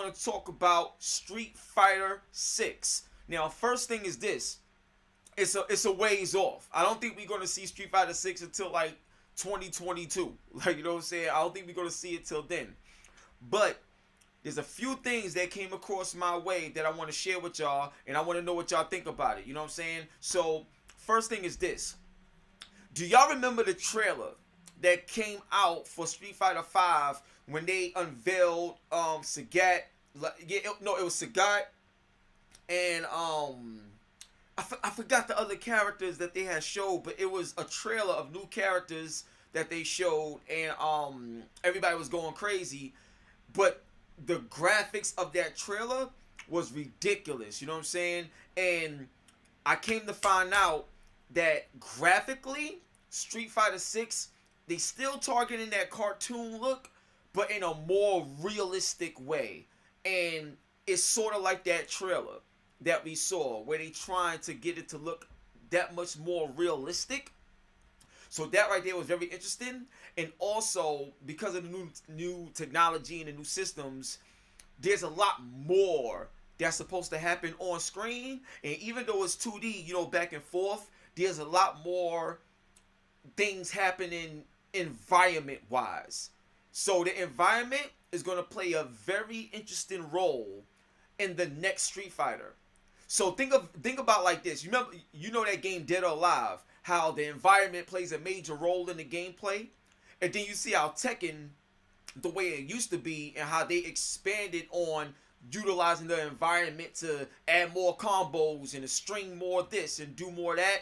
want to talk about Street Fighter 6. Now, first thing is this. It's a ways off. I don't think we're going to see Street Fighter 6 until like 2022. Like, you know what I'm saying? I don't think we're going to see it till then. But there's a few things that came across my way that I want to share with y'all, and I want to know what y'all think about it. You know what I'm saying? So, first thing is this. Do y'all remember the trailer that came out for Street Fighter 5 when they unveiled Sagat? It was Sagat and I forgot the other characters that they had showed, but it was a trailer of new characters that they showed, and everybody was going crazy. But the graphics of that trailer was ridiculous, you know what I'm saying? And I came to find out that graphically, Street Fighter 6, they still targeting that cartoon look, but in a more realistic way. And it's sort of like that trailer that we saw, where they trying to get it to look that much more realistic. So that right there was very interesting. And also, because of the new technology and the new systems, there's a lot more that's supposed to happen on screen. And even though it's 2D, you know, back and forth, there's a lot more things happening environment-wise. So the environment is going to play a very interesting role in the next Street Fighter. So think about like this. You know that game Dead or Alive, how the environment plays a major role in the gameplay, and then you see how Tekken, the way it used to be, and how they expanded on utilizing the environment to add more combos and to string more of this and do more of that.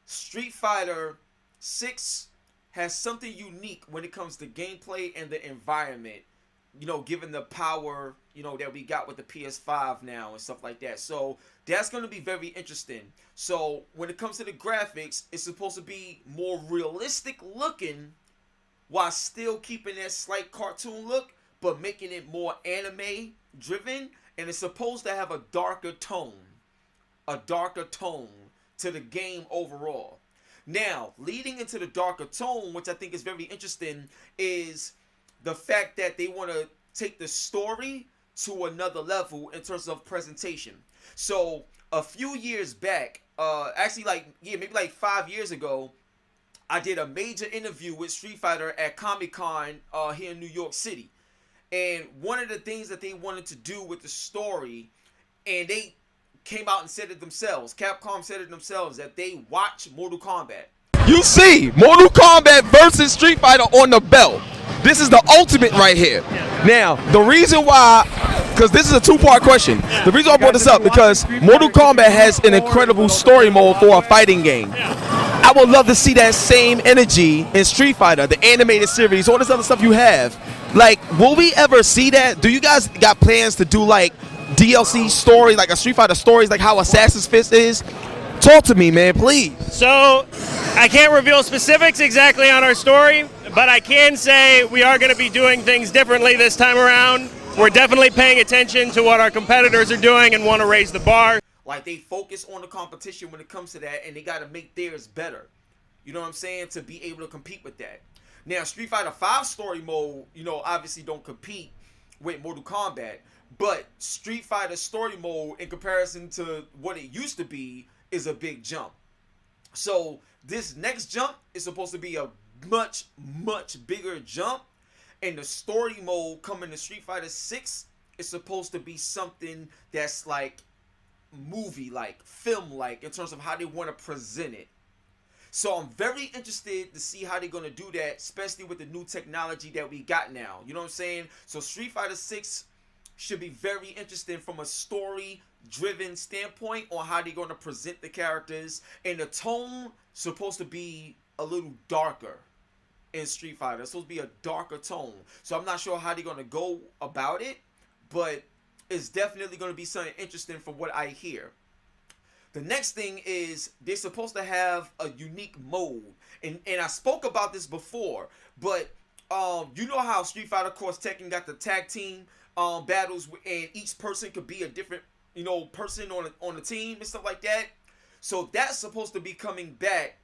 Street Fighter 6 has something unique when it comes to gameplay and the environment. You know, given the power, you know, that we got with the PS5 now and stuff like that. So that's going to be very interesting. So when it comes to the graphics, it's supposed to be more realistic looking while still keeping that slight cartoon look, but making it more anime driven. And it's supposed to have a darker tone to the game overall. Now, leading into the darker tone, which I think is very interesting, is the fact that they want to take the story to another level in terms of presentation. So a few years back, maybe like 5 years ago, I did a major interview with Street Fighter at Comic-Con here in New York City. And one of the things that they wanted to do with the story, and they came out and said it themselves, Capcom said it themselves, that they watch Mortal Kombat. You see, Mortal Kombat versus Street Fighter on the belt. This is the ultimate right here. Now, the reason why, because this is a two-part question. The reason I brought this up, because Mortal Kombat has an incredible story mode for a fighting game. I would love to see that same energy in Street Fighter, the animated series, all this other stuff you have. Like, will we ever see that? Do you guys got plans to do, like, DLC story, like a Street Fighter stories, like how Assassin's Fist is? Talk to me, man, please. So, I can't reveal specifics exactly on our story, but I can say we are going to be doing things differently this time around. We're definitely paying attention to what our competitors are doing and want to raise the bar. Like, they focus on the competition when it comes to that, and they got to make theirs better. You know what I'm saying? To be able to compete with that. Now, Street Fighter 5 story mode, you know, obviously don't compete with Mortal Kombat, but Street Fighter story mode, in comparison to what it used to be, is a big jump. So this next jump is supposed to be a much, much bigger jump. And the story mode coming to Street Fighter 6 is supposed to be something that's like movie-like, film-like, in terms of how they want to present it. So I'm very interested to see how they're going to do that, especially with the new technology that we got now. You know what I'm saying? So Street Fighter 6 should be very interesting from a story-driven standpoint on how they're going to present the characters. And the tone supposed to be a little darker in Street Fighter. It's supposed to be a darker tone. So I'm not sure how they're going to go about it, but it's definitely going to be something interesting from what I hear. The next thing is they're supposed to have a unique mode. And I spoke about this before, but you know how Street Fighter, of course, Tekken got the tag team battles, and each person could be a different, you know, person on the team and stuff like that. So that's supposed to be coming back,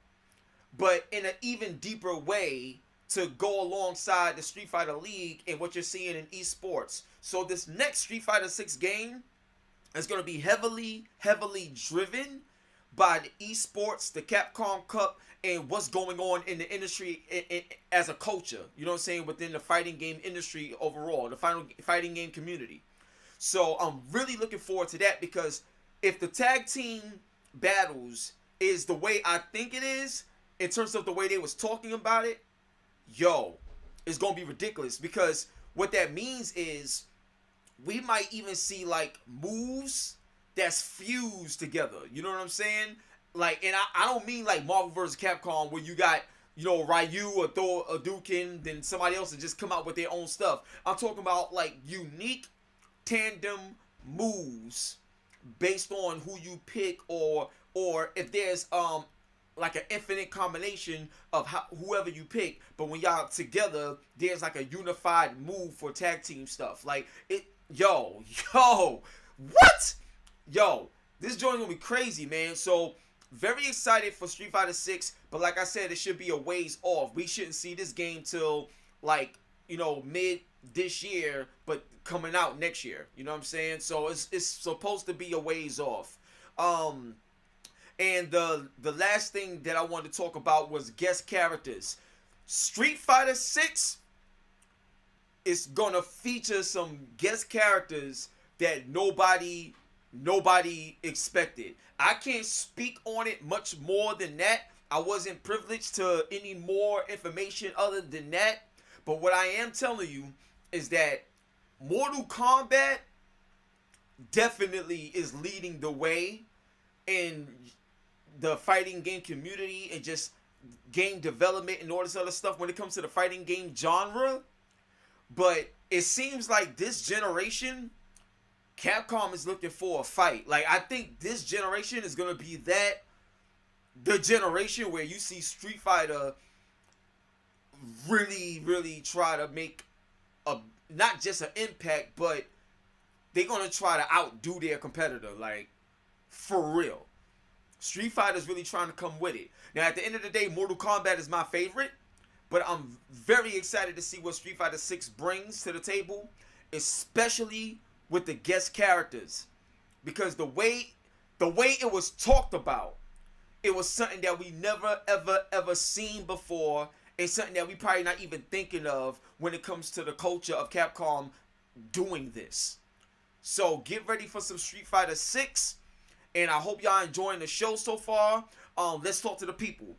but in an even deeper way, to go alongside the Street Fighter League and what you're seeing in esports. So this next Street Fighter 6 game is going to be heavily driven by the esports, the Capcom Cup, and what's going on in the industry as a culture. You know what I'm saying? Within the fighting game industry overall, the fighting game community. So I'm really looking forward to that, because if the tag team battles is the way I think it is, in terms of the way they was talking about it, yo, it's going to be ridiculous. Because what that means is we might even see like moves that's fused together. You know what I'm saying? Like, and I don't mean like Marvel vs. Capcom where you got, you know, Ryu or Thor or Dukin, then somebody else to just come out with their own stuff. I'm talking about like unique tandem moves based on who you pick, or if there's like an infinite combination of whoever you pick, but when y'all together, there's like a unified move for tag team stuff. Like it, yo, what? Yo, this joint's gonna be crazy, man. So very excited for Street Fighter 6, but like I said, it should be a ways off. We shouldn't see this game till like, you know, mid this year, but coming out next year. You know what I'm saying? So it's supposed to be a ways off. And the last thing that I wanted to talk about was guest characters. Street Fighter 6 is gonna feature some guest characters that nobody expected. I can't speak on it much more than that. I wasn't privileged to any more information other than that. But what I am telling you is that Mortal Kombat definitely is leading the way in the fighting game community and just game development and all this other stuff when it comes to the fighting game genre. But it seems like this generation, Capcom is looking for a fight. Like, I think this generation is going to be the generation where you see Street Fighter really try to make not just an impact, but they're going to try to outdo their competitor. Like, for real. Street Fighter's really trying to come with it. Now, at the end of the day, Mortal Kombat is my favorite, but I'm very excited to see what Street Fighter 6 brings to the table, especially with the guest characters, because the way it was talked about, it was something that we never ever seen before, and something that we probably not even thinking of when it comes to the culture of Capcom doing this. So get ready for some Street Fighter 6, and I hope y'all enjoying the show so far. Let's talk to the people.